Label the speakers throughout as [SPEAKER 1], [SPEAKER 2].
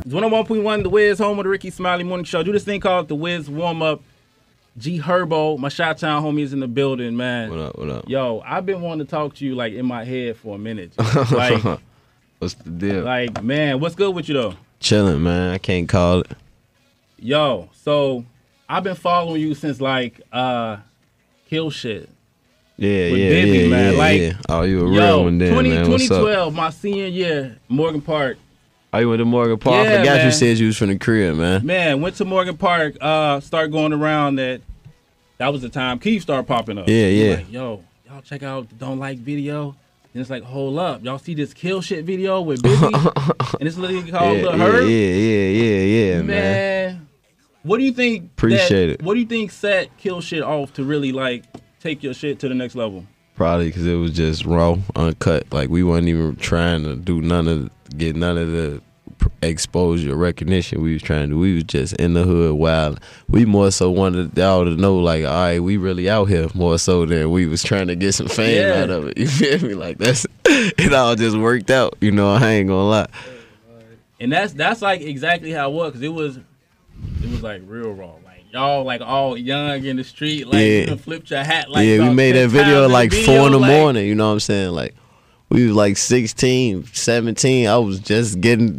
[SPEAKER 1] It's 101.1 The Wiz, home of the Ricky Smiley Morning Show. Do this thing called The Wiz Warm Up. G HERBO, my Chi-Town homie is in the building, man.
[SPEAKER 2] What up, what up?
[SPEAKER 1] Yo, I've been wanting to talk to you like in my head for a minute. Like,
[SPEAKER 2] what's the deal?
[SPEAKER 1] Like, man, what's good with you though?
[SPEAKER 2] Chilling, man. I can't call it.
[SPEAKER 1] Yo, so I've been following you since like Kill Shit.
[SPEAKER 2] Yeah,
[SPEAKER 1] with
[SPEAKER 2] yeah,
[SPEAKER 1] Bibby,
[SPEAKER 2] yeah,
[SPEAKER 1] man.
[SPEAKER 2] yeah,
[SPEAKER 1] Like,
[SPEAKER 2] yeah. Oh, you a real one then, man. What's
[SPEAKER 1] 2012,
[SPEAKER 2] up?
[SPEAKER 1] my senior year, Morgan Park.
[SPEAKER 2] Oh, you went to Morgan Park?
[SPEAKER 1] Yeah,
[SPEAKER 2] I forgot
[SPEAKER 1] man.
[SPEAKER 2] you said you was from the crib, man.
[SPEAKER 1] Man, went to Morgan Park, started going around that was the time Keith started popping up.
[SPEAKER 2] Yeah, yeah.
[SPEAKER 1] Like, yo, y'all check out the Don't Like video. And it's like, hold up. Y'all see this Kill Shit video with Bibby? And it's literally called Lil Herb?
[SPEAKER 2] Yeah, man.
[SPEAKER 1] Man, what do you think?
[SPEAKER 2] Appreciate it.
[SPEAKER 1] What do you think set Kill Shit off to really like take your shit to the next level?
[SPEAKER 2] Probably because it was just raw, uncut. Like we wasn't even trying to do get none of the exposure, recognition we was trying to do. We was just in the hood wild. We more so wanted y'all to know, like, all right, we really out here more so than we was trying to get some fame out of it. You feel me? Like it all just worked out. You know, I ain't gonna lie.
[SPEAKER 1] And that's like exactly how it was, because it was like real raw. Y'all like all young in the street, like you done flipped your hat. Like
[SPEAKER 2] we made that video at like 4 in the morning. You know what I'm saying? Like we was like 16, 17. I was just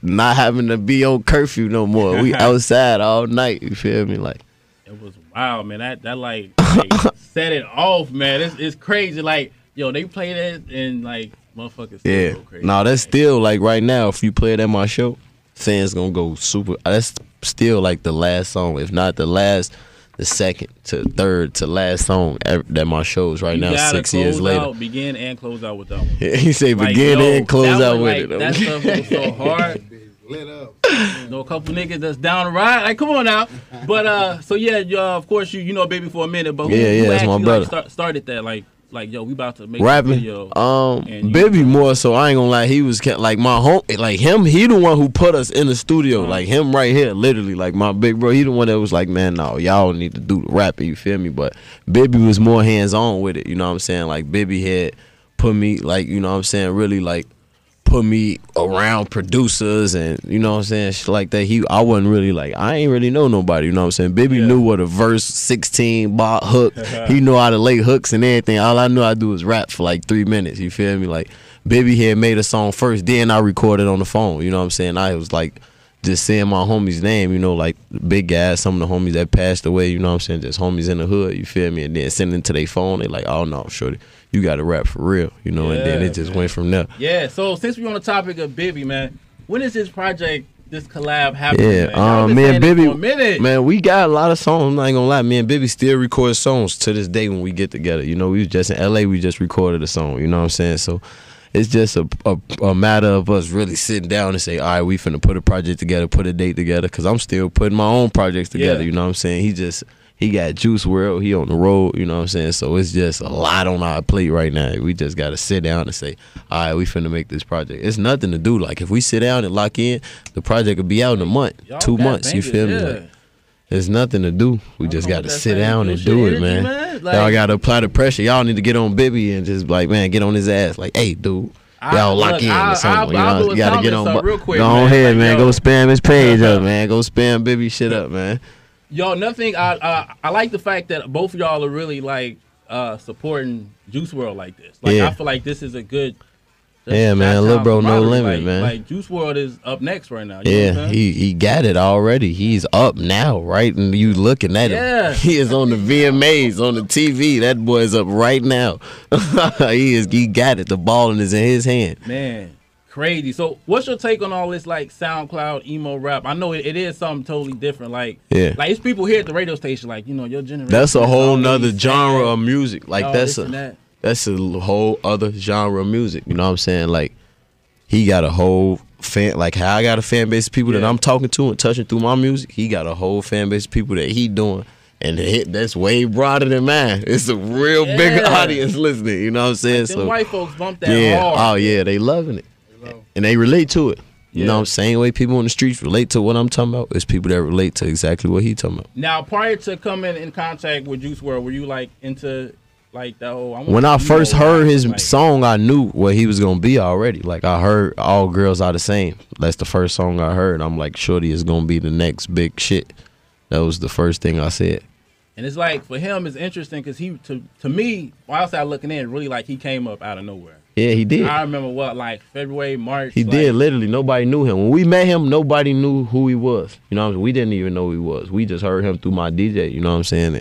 [SPEAKER 2] not having to be on curfew no more. We outside all night. You feel me? Like
[SPEAKER 1] it was wild, man. That like set it off, man. It's crazy. Like yo, they play that and like motherfuckers. Still go crazy.
[SPEAKER 2] No, that's still like right now. If you play it at my show, fans gonna go super. That's still like the last song, if not the last, the second to third to last song that my shows right now. 6 years later,
[SPEAKER 1] begin and close out with that one.
[SPEAKER 2] He say begin and close out with it.
[SPEAKER 1] That stuff was so hard. Lit up. You know, a couple niggas that's down the ride. Like, come on now. But so yeah, of course you know Bibby for a minute. But who
[SPEAKER 2] that's
[SPEAKER 1] actually
[SPEAKER 2] my brother.
[SPEAKER 1] Like, started that? Like yo, we about to make
[SPEAKER 2] rapping.
[SPEAKER 1] a video.
[SPEAKER 2] Bibby more so. I ain't gonna lie. He was like my home. Like him, he the one who put us in the studio. Like him right here, literally. Like my big bro. He the one that was like, man, no, y'all need to do the rapping. You feel me? But Bibby was more hands on with it. You know what I'm saying? Like Bibby had put me, like, you know what I'm saying, really like put me around producers and, you know what I'm saying, shit like that. I wasn't really like, I ain't really know nobody, you know what I'm saying. Bibby knew what a verse 16 bar hook. He knew how to lay hooks and everything. All I knew I do was rap for like 3 minutes, you feel me? Like Bibby had made a song first, then I recorded on the phone, you know what I'm saying. I was like just saying my homie's name, you know, like big guys, some of the homies that passed away, you know what I'm saying, just homies in the hood, you feel me, and then sending to their phone, they like, oh no, shorty, you got to rap for real, you know, and then it just went from there.
[SPEAKER 1] Yeah, so since we're on the topic of Bibby, man, when is this project, this collab happening? Man,
[SPEAKER 2] me and Bibby, man, we got a lot of songs, I'm not gonna lie, me and Bibby still record songs to this day when we get together, you know, we was just in LA, we just recorded a song, you know what I'm saying, so it's just a matter of us really sitting down and say, all right, we finna put a project together, put a date together, because I'm still putting my own projects together, you know what I'm saying? He got Juice WRLD, he on the road, you know what I'm saying? So it's just a lot on our plate right now. We just got to sit down and say, all right, we finna make this project. It's nothing to do. Like, if we sit down and lock in, the project will be out in a month, 2 months, you feel me? Like, there's nothing to do. We just got to sit down and do it, man. Like, y'all got to apply the pressure. Y'all need to get on Bibby and just, like, man, get on his ass. Like, hey, dude. Y'all lock in or something. You got to get on.
[SPEAKER 1] Real quick,
[SPEAKER 2] go on ahead, man. Go spam his page up, man. Go spam Bibby shit up, man.
[SPEAKER 1] Yo, nothing. I like the fact that both of y'all are really like supporting Juice WRLD like this. Like I feel like this is a good.
[SPEAKER 2] Man, Lil Bro, no limit, man.
[SPEAKER 1] Like Juice WRLD is up next right now.
[SPEAKER 2] You know he got it already. He's up now, right? And you looking at him. He is on the VMAs, on the TV. That boy is up right now. He got it. The ball is in his hand.
[SPEAKER 1] Man. Crazy. So, what's your take on all this like SoundCloud emo rap? I know it is something totally different. Like it's people here at the radio station, like, you know, your generation.
[SPEAKER 2] That's a whole nother genre of music. Like that's a whole other genre of music. You know what I'm saying? Like he got a whole fan, like how I got a fan base of people that I'm talking to and touching through my music. He got a whole fan base of people that he doing. And the hit that's way broader than mine. It's a real big audience listening. You know what I'm saying?
[SPEAKER 1] Like, them white folks bump that hard.
[SPEAKER 2] Oh yeah, they loving it. And they relate to it. You know what I'm saying? Same way people on the streets relate to what I'm talking about. It's people that relate to exactly what he talking about.
[SPEAKER 1] Now, prior to coming in contact with Juice WRLD, were you like into like that whole.
[SPEAKER 2] When I first heard his
[SPEAKER 1] like,
[SPEAKER 2] song, I knew what he was gonna be already. Like I heard All Girls Are the Same. That's the first song I heard. I'm like, shorty is gonna be the next big shit. That was the first thing I said.
[SPEAKER 1] And it's like for him, it's interesting because he to me, while outside looking in, really like he came up out of nowhere.
[SPEAKER 2] Yeah, he did.
[SPEAKER 1] I remember like February, March.
[SPEAKER 2] He did. Literally, nobody knew him. When we met him, nobody knew who he was. You know what I'm saying? We didn't even know who he was. We just heard him through my DJ. You know what I'm saying?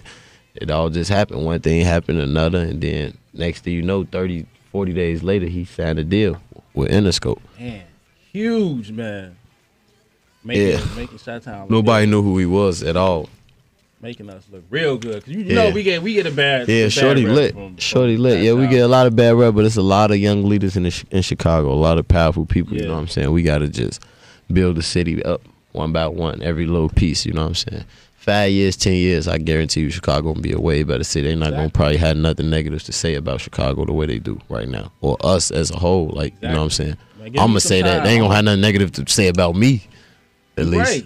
[SPEAKER 2] It all just happened. One thing happened, another, and then next thing you know, 30, 40 days later, he signed a deal with Interscope.
[SPEAKER 1] Man, huge, man. Making Chi-Town.
[SPEAKER 2] Nobody knew who he was at all.
[SPEAKER 1] Making us look real good. Cause you know we get a bad.
[SPEAKER 2] Yeah, shorty lit. Shorty lit. Yeah, we get a lot of bad rep, but it's a lot of young leaders in Chicago. A lot of powerful people. Yeah. You know what I'm saying? We gotta just build the city up one by one, every little piece. You know what I'm saying? 5 years, 10 years, I guarantee you, Chicago gonna be a way better city. They're not gonna probably have nothing negatives to say about Chicago the way they do right now, or us as a whole. Like you know what I'm saying? Man, I'm gonna say that they ain't gonna have nothing negative to say about me. At least.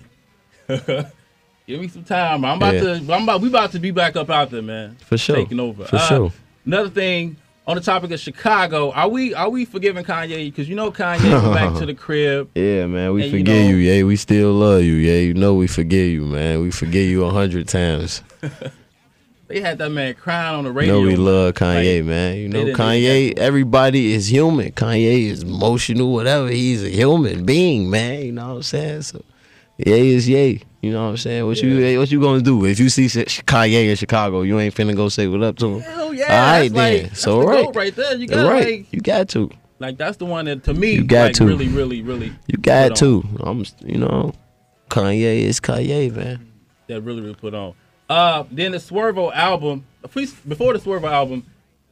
[SPEAKER 1] Give me some time. We about to be back up out there, man.
[SPEAKER 2] For sure.
[SPEAKER 1] Taking over.
[SPEAKER 2] For sure.
[SPEAKER 1] Another thing on the topic of Chicago, are we forgiving Kanye? Because you know Kanye went back to the crib.
[SPEAKER 2] Yeah, man, we forgive you. Yeah, we still love you. Yeah, you know we forgive you, man. We forgive you 100 times.
[SPEAKER 1] They had that man crying on the radio.
[SPEAKER 2] You know we love Kanye, like, man. You know Kanye, everybody is human. Kanye is emotional, whatever. He's a human being, man. You know what I'm saying? So, yay is yay. You know what I'm saying? What you gonna do if you see Kanye in Chicago? You ain't finna go say what up to him.
[SPEAKER 1] Hell yeah!
[SPEAKER 2] All right then.
[SPEAKER 1] Like, so right there, you got
[SPEAKER 2] like, you got to.
[SPEAKER 1] Like that's the one that to me,
[SPEAKER 2] you got to.
[SPEAKER 1] really.
[SPEAKER 2] You got to. You know, Kanye is Kanye, man.
[SPEAKER 1] That really put on. Then the Swervo album. Before the Swervo album,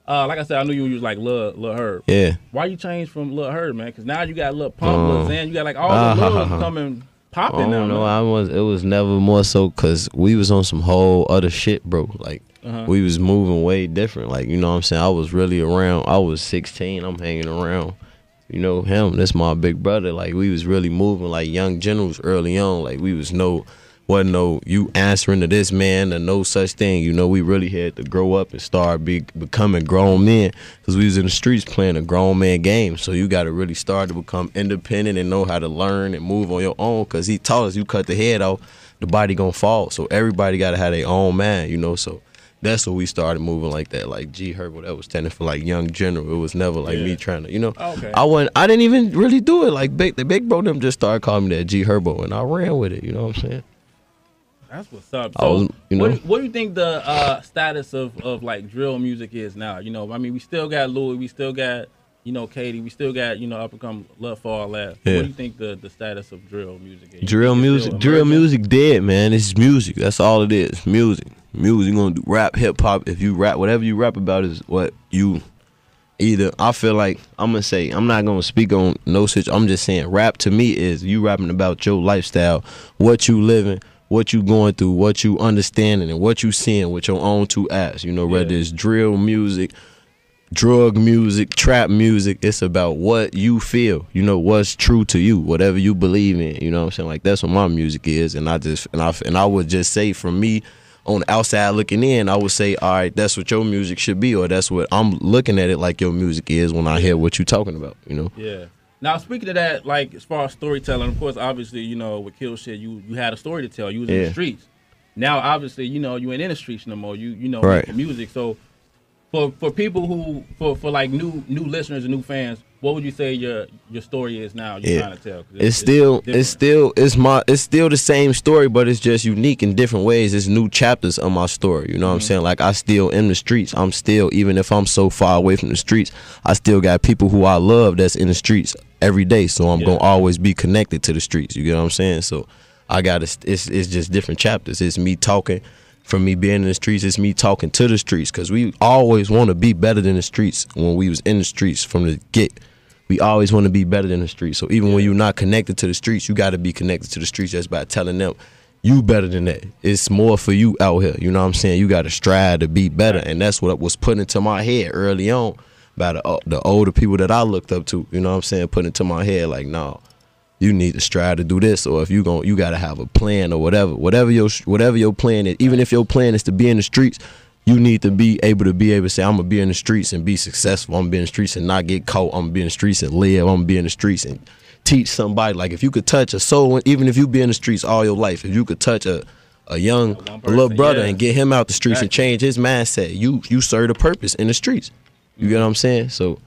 [SPEAKER 1] like I said, I knew you was like Lil Herb.
[SPEAKER 2] Yeah.
[SPEAKER 1] Why you changed from Lil Herb, man? Because now you got Lil Pump, Lil Xan, you got like all the Lils coming. Popping now.
[SPEAKER 2] No, it was never more so because we was on some whole other shit, bro. Like we was moving way different. Like you know what I'm saying? I was really around. I was 16. I'm hanging around. You know him. That's my big brother. Like we was really moving like young generals early on. Like we wasn't no you answering to this man or no such thing. You know, we really had to grow up and start becoming grown men because we was in the streets playing a grown man game. So you got to really start to become independent and know how to learn and move on your own because he taught us you cut the head off, the body gonna fall. So everybody got to have their own man, you know. So that's when we started moving like that. Like G HERBO, that was standing for like young general. It was never like me trying to, you know.
[SPEAKER 1] Okay.
[SPEAKER 2] I didn't even really do it. Like the big bro them just started calling me that G HERBO and I ran with it, you know what I'm saying?
[SPEAKER 1] That's what's up. So, what do you think the status of like drill music is now? You know, I mean, we still got Louis, we still got Katie, we still got up and come Love for All That. Yeah. What do you think the status of drill music is?
[SPEAKER 2] Drill music dead, man. It's music. That's all it is. Music. You gonna do rap, hip hop. If you rap, whatever you rap about is what you either. I feel like I'm gonna say I'm not gonna speak on no such. I'm just saying rap to me is you rapping about your lifestyle, what you living, what you going through, what you understanding, and what you seeing with your own two eyes. You know, whether it's drill music, drug music, trap music, it's about what you feel. You know, what's true to you, whatever you believe in. You know what I'm saying? Like that's what my music is, and I would just say from me on the outside looking in, I would say, all right, that's what your music should be, or that's what I'm looking at it like your music is when I hear what you talking about. You know?
[SPEAKER 1] Yeah. Now, speaking of that, like, as far as storytelling, of course, obviously, you know, with Kill Shit, you had a story to tell. You was in the streets. Now, obviously, you know, you ain't in the streets no more. You know, making music. So, for people who, for like new listeners and new fans, what would you say your story is now? You're trying to tell.
[SPEAKER 2] It's still the same story, but it's just unique in different ways. It's new chapters of my story. You know what I'm saying? Like I still in the streets. I'm still, even if I'm so far away from the streets, I still got people who I love that's in the streets every day. So I'm gonna always be connected to the streets. You get what I'm saying? So I got it's just different chapters. It's me talking. From me being in the streets, it's me talking to the streets because we always want to be better than the streets when we was in the streets from the get. We always want to be better than the streets. So even when you're not connected to the streets, you got to be connected to the streets just by telling them you better than that. It's more for you out here. You know what I'm saying? You got to strive to be better. And that's what was put into my head early on by the older people that I looked up to. You know what I'm saying? Put into my head like, no, you need to strive to do this, or if you got to have a plan or whatever your plan is. Even if your plan is to be in the streets, you need to be able to say, I'm gonna be in the streets and be successful. I'm gonna be in the streets and not get caught. I'm gonna be in the streets and live. I'm gonna be in the streets and teach somebody. Like if you could touch a soul, even if you be in the streets all your life, if you could touch a little brother and get him out the streets and change his mindset, you serve a purpose in the streets. You get what I'm saying? So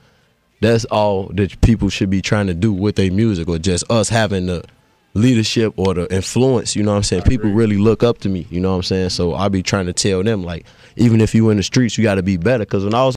[SPEAKER 2] that's all that people should be trying to do with their music, or just us having the leadership or the influence. You know what I'm saying? People really look up to me. You know what I'm saying? So I be trying to tell them, like, even if you in the streets, you got to be better. Because when I was